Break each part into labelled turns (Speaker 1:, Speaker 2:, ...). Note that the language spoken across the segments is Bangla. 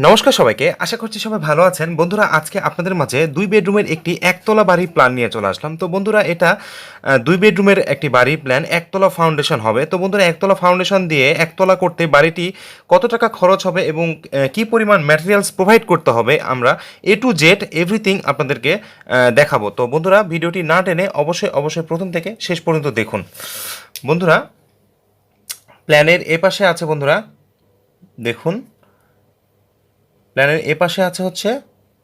Speaker 1: নমস্কার সবাইকে, আশা করছি সবাই ভালো আছেন। বন্ধুরা, আজকে আপনাদের মাঝে 2 বেডরুমের একটি একতলা বাড়ির প্ল্যান নিয়ে চলে আসলাম। তো বন্ধুরা, এটা 2 বেডরুমের একটি বাড়ির প্ল্যান, একতলা ফাউন্ডেশন হবে। তো বন্ধুরা, একতলা ফাউন্ডেশন দিয়ে একতলা করতে বাড়িটি কত টাকা খরচ হবে এবং কি পরিমাণ ম্যাটেরিয়ালস প্রোভাইড করতে হবে, আমরা এ টু জেড এভরিথিং আপনাদেরকে দেখাবো। তো বন্ধুরা, ভিডিওটি না টেনে অবশ্যই প্রথম থেকে শেষ পর্যন্ত দেখুন। বন্ধুরা, প্ল্যানের এ পাশে আছে বন্ধুরা, দেখুন, প্ল্যানের এ পাশে আছে হচ্ছে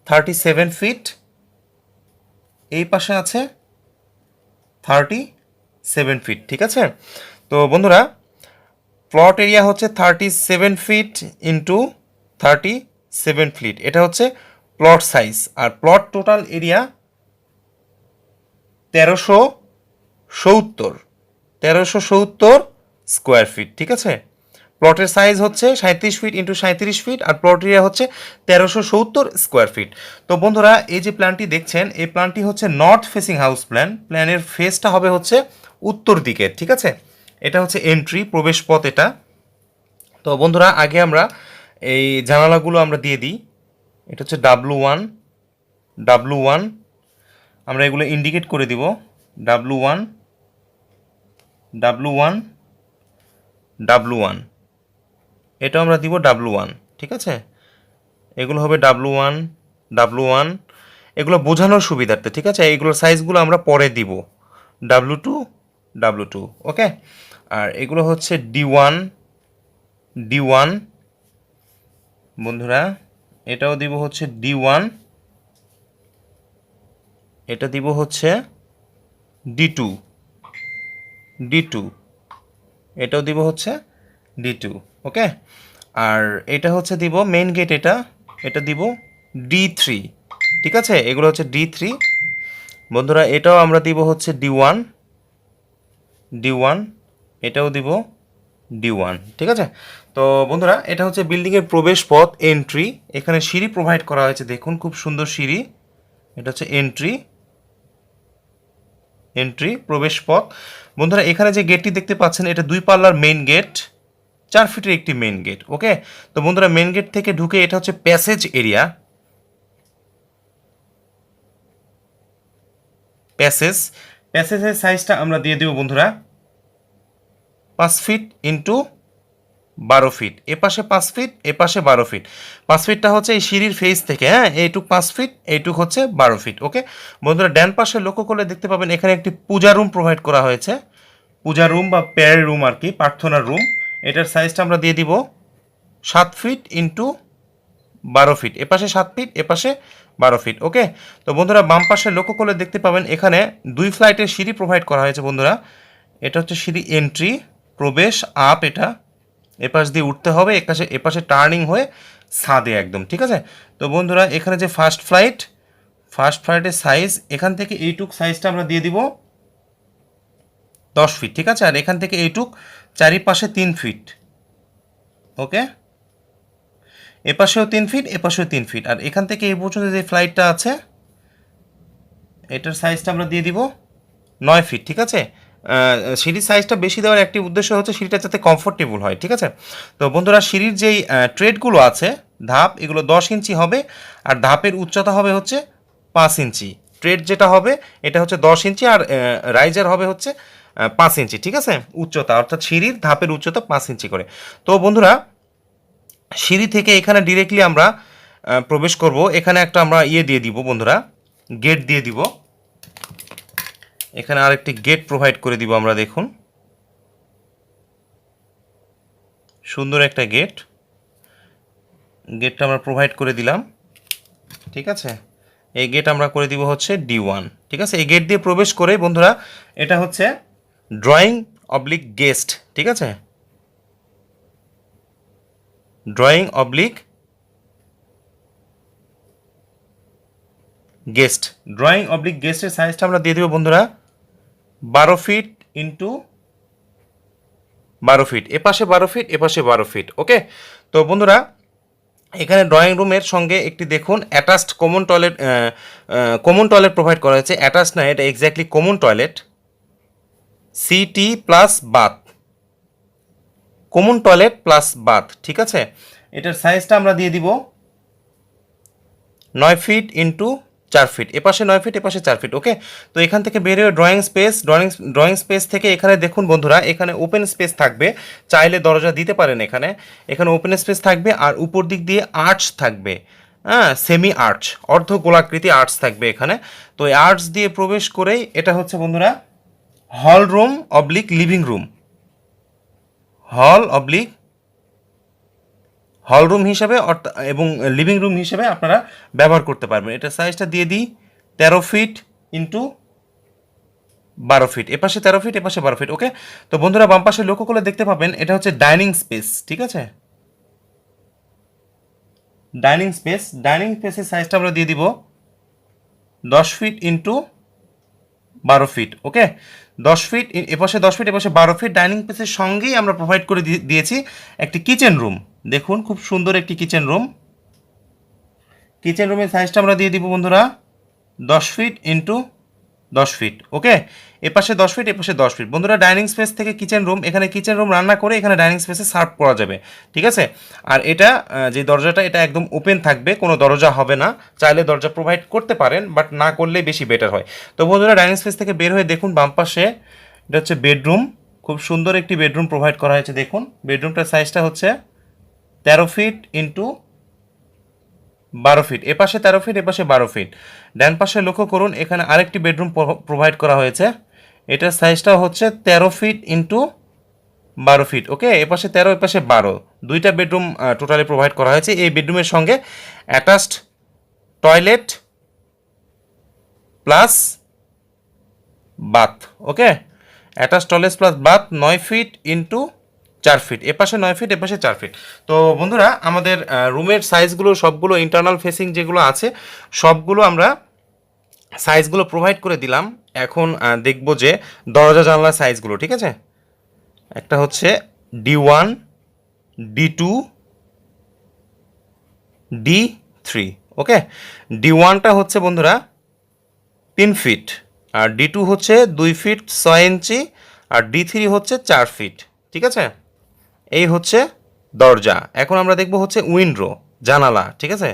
Speaker 1: 37 ফিট, এই পাশে আছে 37 ফিট, ঠিক আছে। তো বন্ধুরা, প্লট এরিয়া হচ্ছে 37 ফিট ইন্টু 37 ফিট, এটা হচ্ছে প্লট সাইজ। আর plot total area 1370 square feet, ঠিক আছে। প্লটের সাইজ হচ্ছে 37 ফিট ইন্টু 37 ফিট, আর প্লট এরিয়া হচ্ছে 1370 স্কোয়ার ফিট। তো বন্ধুরা, এই যে প্ল্যানটি দেখছেন, এই প্ল্যানটি হচ্ছে নর্থ ফেসিং হাউস প্ল্যান। প্ল্যানের ফেসটা হবে হচ্ছে উত্তর দিকে, ঠিক আছে। এটা হচ্ছে এন্ট্রি, প্রবেশ পথ এটা। তো বন্ধুরা, আগে আমরা এই জানালাগুলো আমরা দিয়ে দিই। এটা হচ্ছে ডাব্লু ওয়ান, আমরা এগুলো ইন্ডিকেট করে দিব। ডাব্লু ওয়ান, ডাব্লু ওয়ান, এটা আমরা দিব ডাব্লু ওয়ান, ঠিক আছে। এগুলো হবে ডাব্লু ওয়ান, এগুলো বোঝানোর সুবিধার্থে, ঠিক আছে। এইগুলোর সাইজগুলো আমরা পরে দিব। ডাব্লু টু, ওকে। আর এগুলো হচ্ছে ডি ওয়ান বন্ধুরা, এটাও দিব হচ্ছে ডি ওয়ান, এটা দিব হচ্ছে ডি টু, এটাও দিব হচ্ছে ডি2, ওকে। আর এটা হচ্ছে দিব মেইন গেট, এটা দিব ডি3, ঠিক আছে। এগুলো হচ্ছে ডি3 বন্ধুরা। এটাও আমরা দিব হচ্ছে ডি ওয়ান, এটাও দিব ডি1, ঠিক আছে। তো বন্ধুরা, এটা হচ্ছে বিল্ডিংয়ের প্রবেশ পথ, এন্ট্রি। এখানে সিঁড়ি প্রোভাইড করা হয়েছে, দেখুন খুব সুন্দর সিঁড়ি। এটা হচ্ছে এন্ট্রি প্রবেশ পথ। বন্ধুরা, এখানে যে গেটটি দেখতে পাচ্ছেন, এটা 2 পাল্লার মেইন গেট, 4 ফিটের একটি মেইন গেট, ওকে। তো বন্ধুরা, মেইন গেট থেকে ঢুকে এটা হচ্ছে প্যাসেজ এরিয়া। প্যাসেজের সাইজটা আমরা দিয়ে দেব বন্ধুরা 5 ফিট ইন্টু 12 ফিট। এ পাশে 5 ফিট, এ পাশে 12 ফিট। 5 ফিটটা হচ্ছে এই সিঁড়ির ফেস থেকে, হ্যাঁ, এইটুক 5 ফিট, এইটুক হচ্ছে 12 ফিট, ওকে। বন্ধুরা, ডান পাশে লক্ষ্য করলে দেখতে পাবেন এখানে একটি পূজা রুম প্রোভাইড করা হয়েছে। পূজা রুম বা প্রেয়ার রুম আর কি, প্রার্থনার রুম। এটার সাইজটা আমরা দিয়ে দিব 7 ফিট ইন্টু 12 ফিট। এ পাশে 7 ফিট, এ পাশে 12 ফিট, ওকে। তো বন্ধুরা, বাম পাশে লক্ষ্য করলে দেখতে পাবেন এখানে 2 ফ্লাইটের সিঁড়ি প্রোভাইড করা হয়েছে বন্ধুরা। এটা হচ্ছে সিঁড়ি এন্ট্রি, প্রবেশ আপ, এটা এপাশ দিয়ে উঠতে হবে, এপাশে টার্নিং হয়ে ছাদে একদম, ঠিক আছে। তো বন্ধুরা, এখানে যে ফার্স্ট ফ্লাইটের সাইজ, এখান থেকে এইটুক সাইজটা আমরা দিয়ে দিব 10 ফিট, ঠিক আছে। আর এখান থেকে এইটুক চারিপাশে 3 ফিট, ওকে। এপাশেও 3 ফিট, এপাশেও 3 ফিট। আর এখান থেকে এই পর্যন্ত যে ফ্লাইটটা আছে, এটার সাইজটা আমরা দিয়ে দিব 9 ফিট, ঠিক আছে। সিঁড়ির সাইজটা বেশি দেওয়ার একটি উদ্দেশ্য হচ্ছে সিঁড়িটা যাতে কমফোর্টেবল হয়, ঠিক আছে। তো বন্ধুরা, সিঁড়ির যেই ট্রেডগুলো আছে, ধাপ, এগুলো 10 ইঞ্চি হবে। আর ধাপের উচ্চতা হবে হচ্ছে 5 ইঞ্চি। ট্রেড যেটা হবে এটা হচ্ছে 10 ইঞ্চি, আর রাইজার হবে হচ্ছে 5 ইঞ্চি, ঠিক আছে, উচ্চতা। অর্থাৎ সিঁড়ির ধাপের উচ্চতা 5 ইঞ্চি করে। তো বন্ধুরা, সিঁড়ি থেকে এখানে ডিরেক্টলি আমরা প্রবেশ করব। এখানে একটা আমরা দিয়ে দিব বন্ধুরা, গেট দিয়ে দিব। এখানে আরেকটি গেট প্রোভাইড করে দিব আমরা, দেখুন সুন্দর একটা গেটটা আমরা প্রোভাইড করে দিলাম, ঠিক আছে। এই গেট আমরা করে দিব হচ্ছে ডি1, ঠিক আছে। এই গেট দিয়ে প্রবেশ করে বন্ধুরা, এটা হচ্ছে ড্রয়িং অবলিক গেস্ট, ঠিক আছে। ড্রয়িং অবলিক গেস্টের সাইজটা আমরা দিয়ে দেবো বন্ধুরা 12 ফিট ইন্টু 12 ফিট। এপাশে 12 ফিট, এপাশে 12 ফিট, ওকে। তো বন্ধুরা, এখানে ড্রয়িং রুমের সঙ্গে একটি দেখুন অ্যাটাচড কমন টয়লেট প্রোভাইড করা হয়েছে। অ্যাটাচ না, এটা এক্স্যাক্টলি কমন টয়লেট, সিটি plus bath, common toilet plus bath, ঠিক আছে। এটার সাইজটা আমরা দিয়ে দিব 9 ফিট ইন্টু 4 ফিট, এপাশে 9 ফিট এপাশে 4 ফিট। ওকে, তো এখান থেকে বেরিয়ে ড্রয়িং স্পেস থেকে এখানে দেখুন বন্ধুরা, এখানে ওপেন স্পেস থাকবে, চাইলে দরজা দিতে পারেন এখানে। এখানে ওপেন স্পেস থাকবে আর উপর দিক দিয়ে আর্চ থাকবে, হ্যাঁ, সেমি আর্চ, অর্ধ গোলাকৃতি আর্চ থাকবে এখানে। তো এই আর্চ দিয়ে প্রবেশ করেই এটা হচ্ছে বন্ধুরা hall room oblique living room, hall room হিসাবে এবং লিভিং রুম হিসাবে আপনারা ব্যবহার করতে পারবেন। এটা সাইজটা দিয়ে দিই 13 ফিট ইন্টু 12 ফিট, এপাশে 13 ফিট এপাশে 12 ফিট। ওকে, তো বন্ধুরা বাম পাশে লক্ষ্য করলে দেখতে পাবেন এটা হচ্ছে ডাইনিং স্পেস, ঠিক আছে। ডাইনিং স্পেসের সাইজটা আমরা দিয়ে দিব 10 ফিট ইন্টু 12 ফিট। ওকে, 10 ফিট, এপাশে 10 ফিট এপাশে 12 ফিট। ডাইনিং স্পেসের সঙ্গেই আমরা প্রোভাইড করে দিয়েছি একটি কিচেন রুম। দেখুন খুব সুন্দর একটি কিচেন রুমের সাইজটা আমরা দিয়ে দিব বন্ধুরা 10 ফিট ইন্টু 10 ফিট। ওকে, এপাশে 10 ফিট এপাশে 10 ফিট। বন্ধুরা ডাইনিং স্পেস থেকে কিচেন রুম, এখানে কিচেন রুম রান্না করে এখানে ডাইনিং স্পেসে সার্ভ করা যাবে, ঠিক আছে। আর এটা যে দরজাটা এটা একদম ওপেন থাকবে, কোনো দরজা হবে না। চাইলে দরজা প্রোভাইড করতে পারেন, বাট না করলে বেশি বেটার হয়। তো বন্ধুরা ডাইনিং স্পেস থেকে বের হয়ে দেখুন বাম পাশে এটা হচ্ছে বেডরুম, খুব সুন্দর একটি বেডরুম প্রোভাইড করা হয়েছে। দেখুন বেডরুমটার সাইজটা হচ্ছে 13 ফিট ইন্টু 12 ফিট, এপাশে 13 ফিট এপাশে 12 ফিট। ডান পাশে লক্ষ্য করুন এখানে আরেকটি বেডরুম প্রোভাইড করা হয়েছে, এটার সাইজটা হচ্ছে 13 ফিট ইন্টু 12 ফিট। ওকে, এপাশে 13 এপাশে 12, দুইটা বেডরুম টোটালি প্রোভাইড করা হয়েছে। এই বেডরুমের সঙ্গে attached toilet plus bath. Okay, attach toilet plus bath 9 feet into 4 feet, এপাশে 9 ফিট এপাশে 4 ফিট। তো বন্ধুরা আমাদের রুমের সাইজগুলো সবগুলো ইন্টারনাল ফেসিং যেগুলো আছে সবগুলো আমরা সাইজগুলো প্রোভাইড করে দিলাম। এখন দেখব যে দরজা জানলার সাইজগুলো, ঠিক আছে। একটা হচ্ছে D1, D2, D3। ওকে, D1টা হচ্ছে বন্ধুরা 3 ফিট, আর D2 হচ্ছে 2 ফিট 6 ইঞ্চি, আর D3 হচ্ছে 4 ফিট, ঠিক আছে। এই হচ্ছে দরজা। এখন আমরা দেখব হচ্ছে উইন্ডো, জানালা, ঠিক আছে।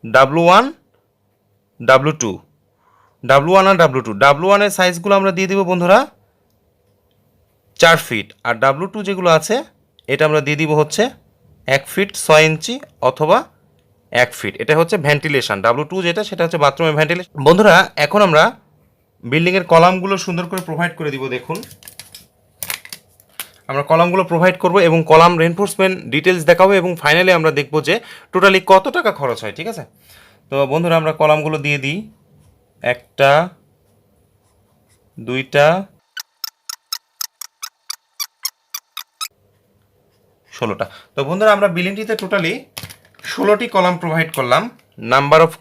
Speaker 1: W1, W2, W1 আর W2। W1 এর সাইজগুলো আমরা দিয়ে দিব বন্ধুরা 4 ফিট, আর W2 যেগুলো আছে এটা আমরা দিয়ে দিব হচ্ছে 1 ফিট 6 ইঞ্চি অথবা 1 ফিট। এটা হচ্ছে ভেন্টিলেশন, W2 যেটা সেটা হচ্ছে বাথরুমের ভেন্টিলেশন। বন্ধুরা এখন আমরা বিল্ডিংয়ের কলামগুলো সুন্দর করে প্রোভাইড করে দিব। দেখুন আমরা কলামগুলো প্রোভাইড করব এবং কলাম রেনফোর্সমেন্ট ডিটেলস দেখাবো এবং ফাইনালি আমরা দেখব যে টোটালি কত টাকা খরচ হয়, ঠিক আছে। তো বন্ধুরা আমরা কলামগুলো দিয়ে দিই, 1টা 2টা 16টা। তো বন্ধুরা আমরা বিল্ডিংটিতে টোটালি 16টি কলাম প্রোভাইড করলাম। নাম্বার অফ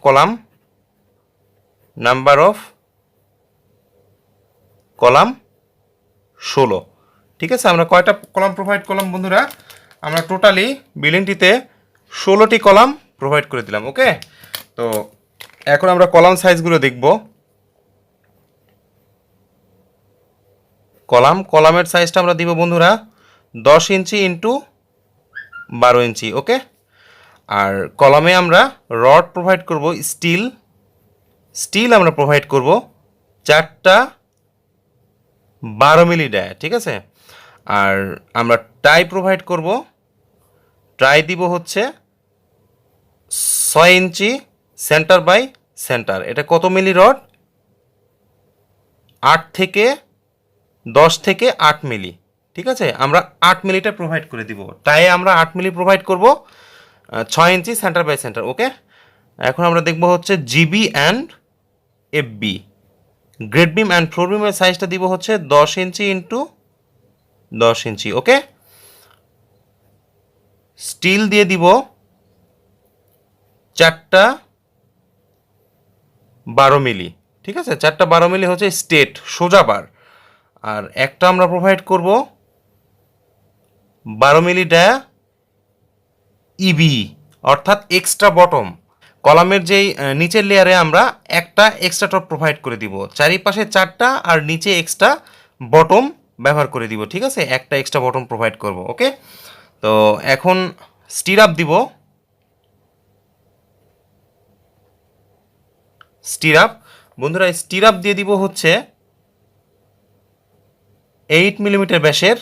Speaker 1: কলাম 16, ঠিক আছে। আমরা কয়টা কলাম প্রোভাইড করলাম বন্ধুরা? আমরা টোটালি বিল্ডিংটিতে 16টি কলাম প্রোভাইড করে দিলাম। ওকে, তো এখন আমরা কলাম সাইজগুলো দেখব। কলামের সাইজটা আমরা দিব বন্ধুরা 10 ইঞ্চি ইন্টু 12 ইঞ্চি। ওকে, আর কলামে আমরা রড প্রোভাইড করব, স্টিল আমরা প্রোভাইড করব 4টা 12 মিলি ডায়া, ঠিক আছে। আর আমরা টাই প্রোভাইড করব, টাই দিব হচ্ছে 6 ইঞ্চি সেন্টার বাই সেন্টার। এটা কত মিলি রড? 10 থেকে 8 মিলি, ঠিক আছে। আমরা 8 মিলিটা প্রোভাইড করে দিব, টাই আমরা 8 মিলি প্রোভাইড করব, 6 inch centre by centre. Okay, এখন আমরা দেখব হচ্ছে GB and FB, grade beam and floor বিমের সাইজটা দিব হচ্ছে 10 ইঞ্চি ইন্টু 10 ইঞ্চি। ওকে, স্টিল দিয়ে দিব 4টা 12 মিলি, ঠিক আছে। 4টা 12 মিলি হচ্ছে স্টেট সোজা বার, আর একটা আমরা প্রোভাইড করব 12 মিলি ডায়া ইবি, অর্থাৎ এক্সট্রা বটম। কলামের যেই নিচের লেয়ারে আমরা একটা এক্সট্রা টপ প্রোভাইড করে দিব, চারিপাশে 4টা আর নিচে এক্সট্রা বটম ব্যবহার করে দিব, ঠিক আছে। একটা এক্সট্রা বটম প্রোভাইড করব। ওকে, তো এখন স্টিরাপ দিব স্টিরাপ। বন্ধুরা স্টিরাপ দিয়ে দিব হচ্ছে 8 মিলিমিটার ব্যাসের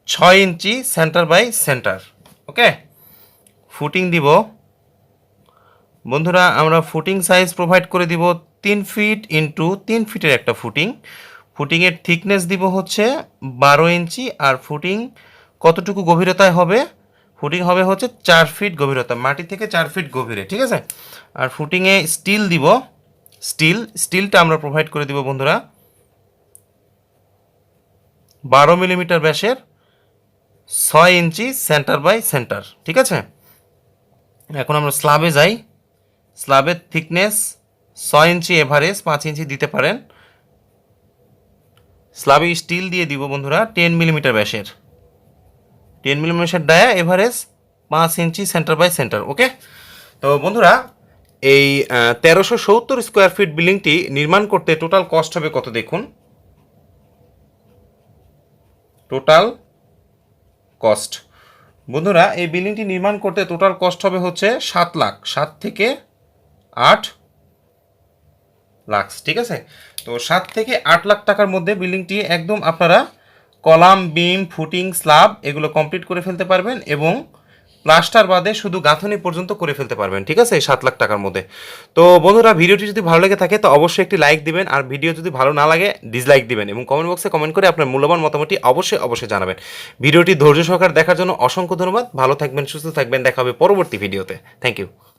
Speaker 1: 6 inch centre by centre. Okay, footing দিব বন্ধুরা, আমরা ফুটিং সাইজ প্রোভাইড করে দিব 3 ফিট ইন্টু 3 ফিটের একটা ফুটিং। ফুটিংয়ের থিকনেস দিব হচ্ছে 12 ইঞ্চি, আর ফুটিং কতটুকু গভীরতায় হবে? ফুটিং হবে হচ্ছে 4 ফিট গভীরতা, মাটি থেকে 4 ফিট গভীরে, ঠিক আছে। আর ফুটিংয়ে স্টিল দিব, স্টিলটা আমরা প্রোভাইড করে দিব বন্ধুরা 12 মিলিমিটার ব্যাসের 6 ইঞ্চি সেন্টার বাই সেন্টার, ঠিক আছে। এখন আমরা স্ল্যাবে যাই। স্ল্যাবের থিকনেস 6 ইঞ্চি, এভারেজ 5 ইঞ্চি দিতে পারেন। স্ল্যাবে স্টিল দিয়ে দিব বন্ধুরা 10 মিলিমিটার ব্যাসের, 10 millimetre dia, average 5 inch centre by centre. Okay, তো বন্ধুরা এই 1370 স্কোয়ার ফিট বিল্ডিংটি নির্মাণ করতে টোটাল কস্ট হবে কত দেখুন। টোটাল কস্ট বন্ধুরা এই বিল্ডিংটি নির্মাণ করতে টোটাল কস্ট হবে হচ্ছে 7 লাখ, 7 থেকে 8 লাখ, ঠিক আছে। তো 7 থেকে 8 লাখ টাকার মধ্যে বিল্ডিংটি একদম আপনারা কলাম, বিম, ফুটিং, স্ল্যাব এগুলো কমপ্লিট করে ফেলতে পারবেন, এবং প্লাস্টার বাদে শুধু গাঁথনি পর্যন্ত করে ফেলতে পারবেন, ঠিক আছে, এই 7 লাখ টাকার মধ্যে। তো বন্ধুরা ভিডিওটি যদি ভালো লেগে থাকে তো অবশ্যই একটি লাইক দিবেন, আর ভিডিও যদি ভালো না লাগে ডিসলাইক দিবেন, এবং কমেন্ট বক্সে কমেন্ট করে আপনার মূল্যবান মতামতটি অবশ্যই জানাবেন। ভিডিওটি ধৈর্য সহকারে দেখার জন্য অসংখ্য ধন্যবাদ। ভালো থাকবেন, সুস্থ থাকবেন, দেখা হবে পরবর্তী ভিডিওতে। Thank you.